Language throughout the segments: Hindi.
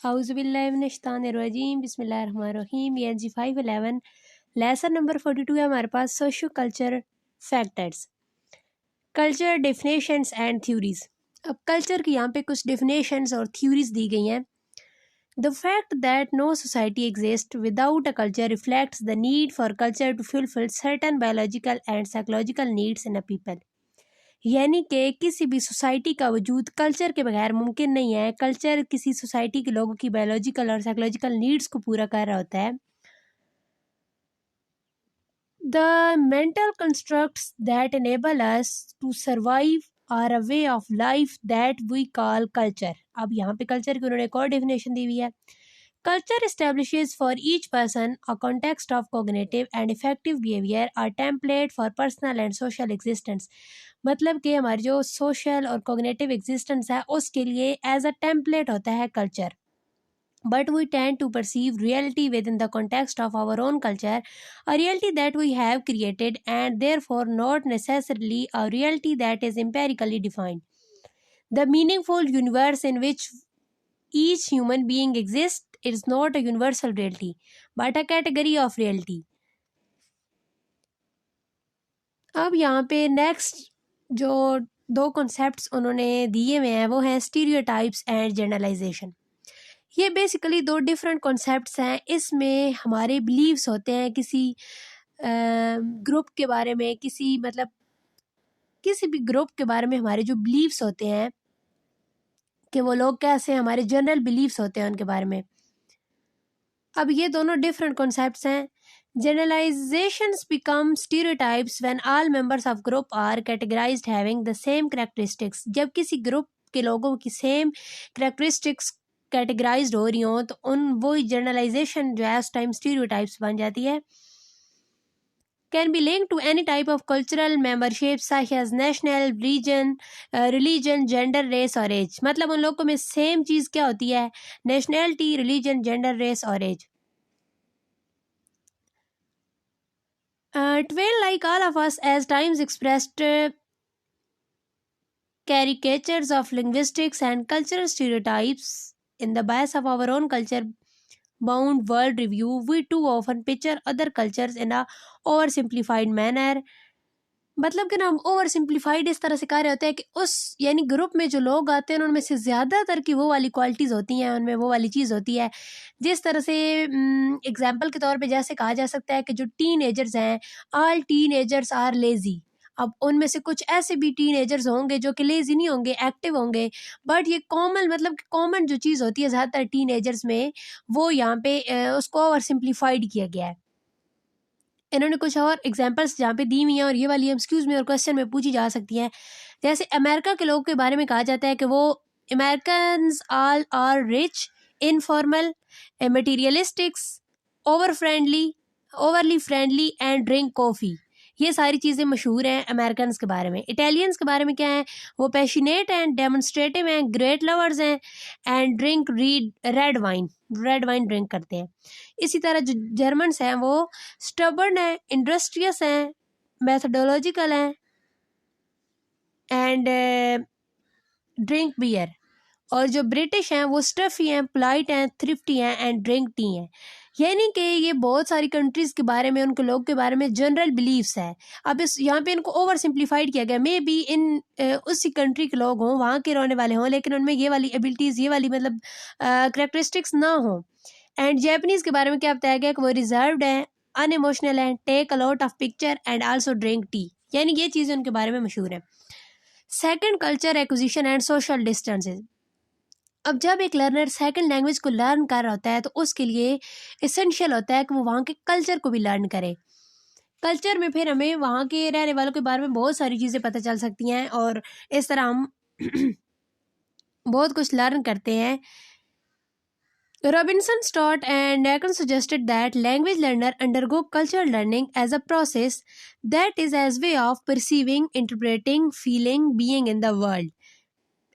औज़ुबिल्लाहिमिनश्शैतानिर्रजीम बिस्मिल्लाहिर्रहमानिर्रहीम। ये जी 511 लेसन नंबर 42 है हमारे पास, socio culture factors, culture definitions and theories. अब कल्चर की यहाँ पे कुछ डेफिनेशंस और थ्योरीज दी गई हैं। The fact that no society exist without a culture reflects the need for culture to fulfil certain biological and psychological needs in a people. यानी कि किसी भी सोसाइटी का वजूद कल्चर के बगैर मुमकिन नहीं है। कल्चर किसी सोसाइटी के लोगों की बायोलॉजिकल और साइकोलॉजिकल नीड्स को पूरा कर रहा होता है। The mental constructs that enable us to survive are a way of life that we call culture. अब यहाँ पे कल्चर की उन्होंने एक और डेफिनेशन दी हुई है। Culture establishes for each person a context of cognitive and effective behavior, a template for personal and social existence। मतलब कि हमारी जो सोशल और कॉग्निटिव एग्जिस्टेंस है उसके लिए एज अ टेम्पलेट होता है culture. But we tend to perceive reality within the context of our own culture, a reality that we have created and therefore not necessarily a reality that is empirically defined. The meaningful universe in which each human being exists is not a universal reality, but a category of reality. अब यहाँ पे नेक्स्ट जो दो कॉन्सेप्ट्स उन्होंने दिए हुए हैं वो हैं स्टीरियोटाइप्स एंड जनरलाइजेशन। ये बेसिकली दो डिफरेंट कॉन्सेप्ट्स हैं। इसमें हमारे बिलीव्स होते हैं किसी ग्रुप के बारे में, किसी भी ग्रुप के बारे में हमारे जो बिलीव्स होते हैं कि वो लोग कैसे, हमारे जनरल बिलीव्स होते हैं उनके बारे में। अब ये दोनों डिफरेंट कॉन्सेप्ट्स हैं। Generalizations become stereotypes when all members of group are categorized having the same characteristics। जब किसी ग्रुप के लोगों की सेम characteristics कैटेगराइज्ड हो रही हों तो वो जनरलाइजेशन जो है उस टाइम स्टीरियोटाइप्स बन जाती है। Can be linked to any type of cultural membership such as national, religion, gender, race और age। मतलब उन लोगों में सेम चीज़ क्या होती है? नेशनैलिटी, रिलीजन, जेंडर, रेस और as. Twain, like all of us, as times expressed caricatures of linguistics and cultural stereotypes in the bias of our own culture bound world review, we too often picture other cultures in a oversimplified manner। मतलब कि ना हम ओवर सिंप्लीफाइड इस तरह से कह रहे होते हैं कि उस यानी ग्रुप में जो लोग आते हैं उनमें से ज़्यादातर की वो वाली क्वालिटीज़ होती हैं, उनमें वो वाली चीज़ होती है। जिस तरह से एग्जांपल के तौर पे जैसे कहा जा सकता है कि जो टीनेजर्स हैं, ऑल टीनेजर्स आर लेज़ी। अब उनमें से कुछ ऐसे भी टीनेजर्स होंगे जो कि लेज़ी नहीं होंगे, एक्टिव होंगे, बट ये कॉमन जो चीज़ होती है ज़्यादातर टीनेजर्स में, वो यहाँ पे उसको ओवर सिंप्लीफाइड किया गया है। इन्होंने कुछ और एग्जांपल्स जहाँ पे दी हुई हैं और ये वाली एमसीक्यूज में और क्वेश्चन में पूछी जा सकती हैं। जैसे अमेरिका के लोगों के बारे में कहा जाता है कि वो Americans all are rich, informal, materialistics, overly friendly and drink coffee. ये सारी चीज़ें मशहूर हैं अमेरिकन्स के बारे में। इटालियंस के बारे में क्या है? वो पैशनेट एंड डेमोन्स्ट्रेटिव हैं, ग्रेट लवर्स हैं and drink red wine drink करते हैं। इसी तरह जो जर्मन्स हैं वो स्टबर्न हैं, इंडस्ट्रियस हैं, मैथडोलॉजिकल हैं एंड ड्रिंक बियर। और जो ब्रिटिश हैं वो स्टफी हैं, पोलाइट हैं, थ्रिफ्टी हैं एंड ड्रिंक टी हैं। यानी कि ये बहुत सारी कंट्रीज़ के बारे में, उनके लोग के बारे में जनरल बिलीव्स है। अब इस यहाँ पे इनको ओवर सिंप्लीफाइड किया गया। मे बी इन उसी कंट्री के लोग हों, वहाँ के रहने वाले हों, लेकिन उनमें ये वाली एबिलिटीज़, ये वाली करेक्टरिस्टिक्स ना हों। एंड जैपनीज़ के बारे में क्या बताया गया कि वो रिजर्व्ड हैं, अनइमोशनल हैं, take a lot of picture and also drink tea. यानी ये चीज़ें उनके बारे में मशहूर हैं। Second, culture acquisition and social distances. अब जब एक लर्नर सेकंड लैंग्वेज को लर्न कर रहा होता है तो उसके लिए इसेंशियल होता है कि वो वहाँ के कल्चर को भी लर्न करे। कल्चर में फिर हमें वहाँ के रहने वालों के बारे में बहुत सारी चीज़ें पता चल सकती हैं और इस तरह हम बहुत कुछ लर्न करते हैं। Robinson, Stott and Nacon suggested that language learner undergo cultural learning as a process that is as way of perceiving, interpreting, feeling, being in the world।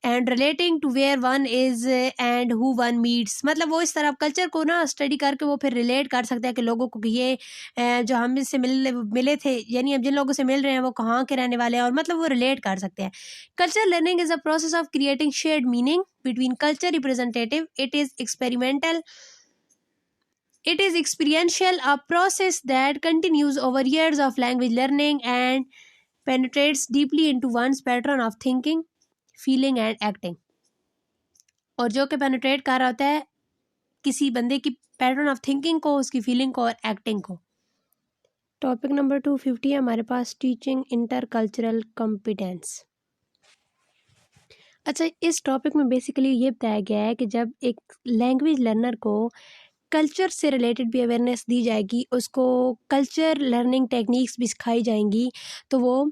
And relating to where one is and who one meets, मतलब वो इस तरह कल्चर को ना स्टडी करके वो फिर रिलेट कर सकते हैं कि लोगों को कि ये जो हम इससे मिले थे, यानी अब जिन लोगों से मिल रहे हैं वो कहाँ के रहने वाले हैं, और मतलब वो रिलेट कर सकते हैं। Culture learning is a process of creating shared meaning between culture representative, it is experimental, it is experiential, a process that continues over years of language learning and penetrates deeply into one's pattern of thinking, feeling and acting। और जो कि पेनिट्रेट कर रहा होता है किसी बंदे की पैटर्न ऑफ थिंकिंग को, उसकी फीलिंग को और एक्टिंग को। टॉपिक नंबर 250 है हमारे पास, टीचिंग इंटरकल्चरल कॉम्पिटेंस। अच्छा, इस टॉपिक में बेसिकली ये बताया गया है कि जब एक लैंग्वेज लर्नर को कल्चर से रिलेटेड भी अवेयरनेस दी जाएगी, उसको कल्चर लर्निंग टेक्निक्स भी सिखाई जाएंगी, तो वो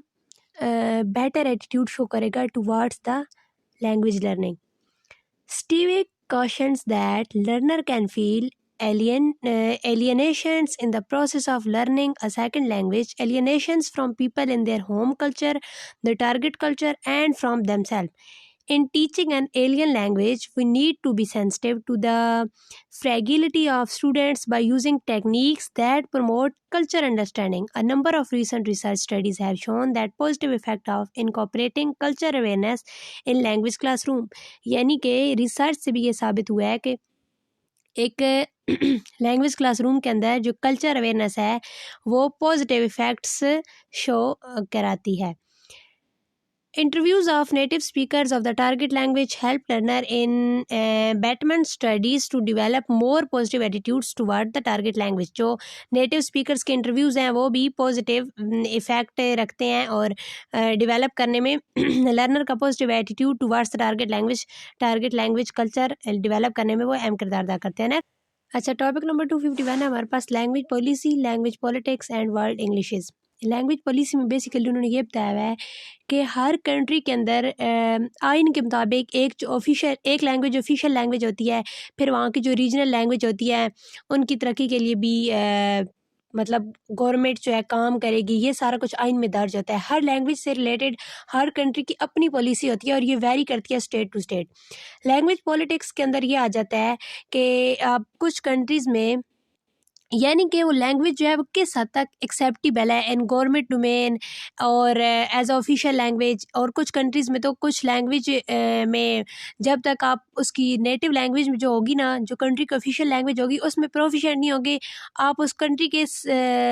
बेटर एटीट्यूड शो करेगा towards the language learning. Stevie cautions that learner can feel alienations in the process of learning a second language, alienations from people in their home culture, the target culture, and from themselves. In teaching an alien language, we need to be sensitive to the fragility of students by using techniques that promote culture understanding. A number of recent research studies have shown that positive effect of incorporating culture awareness in language classroom। यानी कि रिसर्च से भी ये साबित हुआ है कि एक लैंग्वेज क्लासरूम के अंदर जो कल्चर अवेयरनेस है वो पॉजिटिव इफ़ेक्ट्स शो कराती है। Interviews of native speakers of the target language help learner in betterment studies to develop more positive attitudes toward the target language। जो native speakers के interviews हैं वो भी positive effect रखते हैं और develop करने में learner का positive attitude towards the target language culture develop करने में वो अहम किरदार अदा करते हैं ना। अच्छा, टॉपिक नंबर 251 है हमारे पास, language policy, language politics and world Englishes. Language policy में बेसिकली उन्होंने ये बताया हुआ है कि हर कंट्री के अंदर आइन के मुताबिक एक लैंग्वेज ऑफिशियल लैंग्वेज होती है, फिर वहाँ की जो रीजनल लैंग्वेज होती है उनकी तरक्की के लिए भी मतलब गवर्नमेंट जो है काम करेगी, ये सारा कुछ आइन में दर्ज होता है। हर लैंग्वेज से रिलेटेड हर कंट्री की अपनी पॉलिसी होती है और ये वेरी करती है state to state. Language politics के अंदर ये आ जाता है कि कुछ कंट्रीज़ में यानी कि वो लैंग्वेज जो है वो किस हद तक एक्सेप्टेबल है इन गवर्नमेंट डोमेन और एज ऑफिशियल लैंग्वेज, और कुछ कंट्रीज़ में तो कुछ लैंग्वेज में जब तक आप उसकी नेटिव लैंग्वेज में जो होगी ना, जो कंट्री की ऑफिशियल लैंग्वेज होगी उसमें प्रोफिशिएंट नहीं होगे, आप उस कंट्री के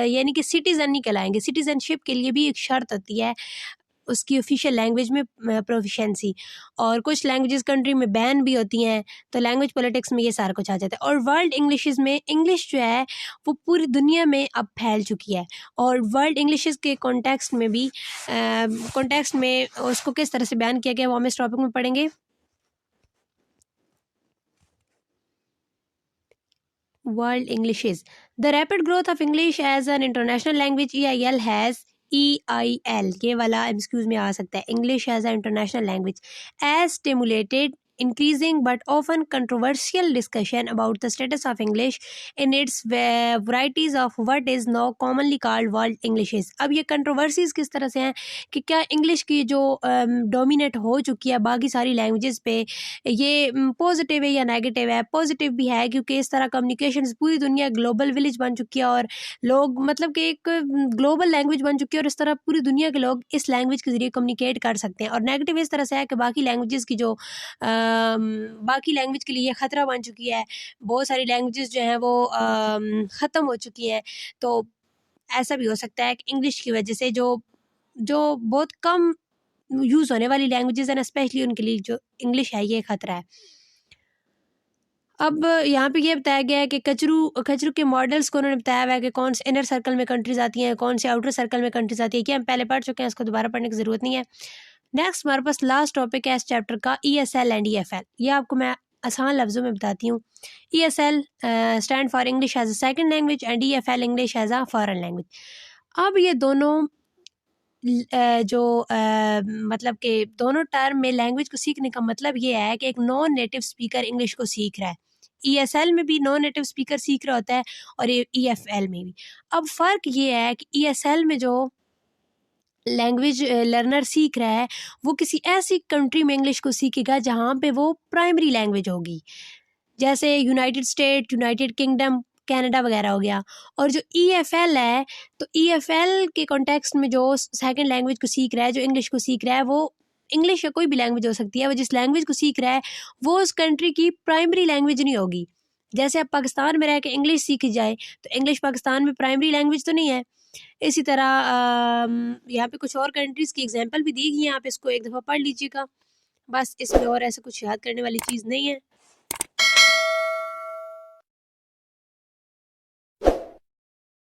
यानी कि सिटीज़न नहीं कहलाएंगे। सिटीज़नशिप के लिए भी एक शर्त होती है उसकी ऑफिशियल लैंग्वेज में प्रोफिशेंसी, और कुछ लैंग्वेजेस कंट्री में बैन भी होती हैं। तो लैंग्वेज पॉलिटिक्स में ये सारा कुछ आ जाता है। और वर्ल्ड इंग्लिशेस में इंग्लिश जो है वो पूरी दुनिया में अब फैल चुकी है, और वर्ल्ड इंग्लिशेस के कॉन्टेक्स्ट में भी कॉन्टेक्स्ट में उसको किस तरह से बयान किया गया वो हम इस टॉपिक में पढ़ेंगे। World Englishes, the rapid growth of English as an international language EIL has EIL ये वाला एक्सक्यूज में आ सकता है, English as a international language as stimulated increasing but often controversial discussion about the status of English in its varieties of what is now commonly called world Englishes। अब ये controversies किस तरह से हैं कि क्या इंग्लिश की जो डोमिनेट हो चुकी है बाकी सारी लैंग्वेजेस पे, ये पॉजिटिव है या नेगेटिव है। पॉजिटिव भी है क्योंकि इस तरह कम्युनिकेशन पूरी दुनिया ग्लोबल विलेज बन चुकी है और लोग मतलब कि एक ग्लोबल लैंग्वेज बन चुकी है और इस तरह पूरी दुनिया के लोग इस लैंग्वेज के ज़रिए कम्युनिकेट कर सकते हैं। और नेगेटिव इस तरह से है कि बाकी लैंग्वेजेस की जो बाकी लैंग्वेज के लिए ये ख़तरा बन चुकी है, बहुत सारी लैंग्वेजेस जो हैं वो ख़त्म हो चुकी हैं। तो ऐसा भी हो सकता है कि इंग्लिश की वजह से जो बहुत कम यूज़ होने वाली लैंग्वेजेस हैं ना, स्पेशली उनके लिए जो इंग्लिश है ये ख़तरा है। अब यहाँ पे ये बताया गया है कि कचरू के मॉडल्स को उन्होंने बताया हुआ है कि कौन से इनर सर्कल में कंट्रीज़ आती हैं, कौन से आउटर सर्कल में कंट्रीज़ आती है, कि हम पहले पढ़ चुके हैं, इसको दोबारा पढ़ने की ज़रूरत नहीं है। नेक्स्ट हमारे पास लास्ट टॉपिक है इस चैप्टर का, ESL एंड EFL। ये आपको मैं आसान लफ्ज़ों में बताती हूँ। ESL stand for English as a second language and EFL English as a foreign language. अब ये दोनों मतलब कि दोनों टर्म में लैंग्वेज को सीखने का मतलब ये है कि एक नॉन नेटिव स्पीकर इंग्लिश को सीख रहा है। ESL में भी नॉन नेटिव स्पीकर सीख रहा होता है और EFL में भी। अब फ़र्क ये है कि ESL में जो लैंग्वेज लर्नर सीख रहा है वो किसी ऐसी कंट्री में इंग्लिश को सीखेगा जहाँ पे वो प्राइमरी लैंग्वेज होगी, जैसे United state, United kingdom, Canada वगैरह हो गया। और जो EFL है, तो EFL के कॉन्टेक्स्ट में जो सेकंड लैंग्वेज को सीख रहा है, जो इंग्लिश को सीख रहा है, वो इंग्लिश या कोई भी लैंग्वेज हो सकती है, वो जिस लैंग्वेज को सीख रहा है वो उस कंट्री की प्राइमरी लैंग्वेज नहीं होगी। जैसे अब पाकिस्तान में रह के इंग्लिश सीखी जाए तो इंग्लिश पाकिस्तान में प्राइमरी लैंग्वेज तो नहीं है। इसी तरह यहाँ पे कुछ और कंट्रीज़ की एग्जांपल भी दी गई है, आप इसको एक दफ़ा पढ़ लीजिएगा। बस इसमें और ऐसा कुछ याद करने वाली चीज़ नहीं है।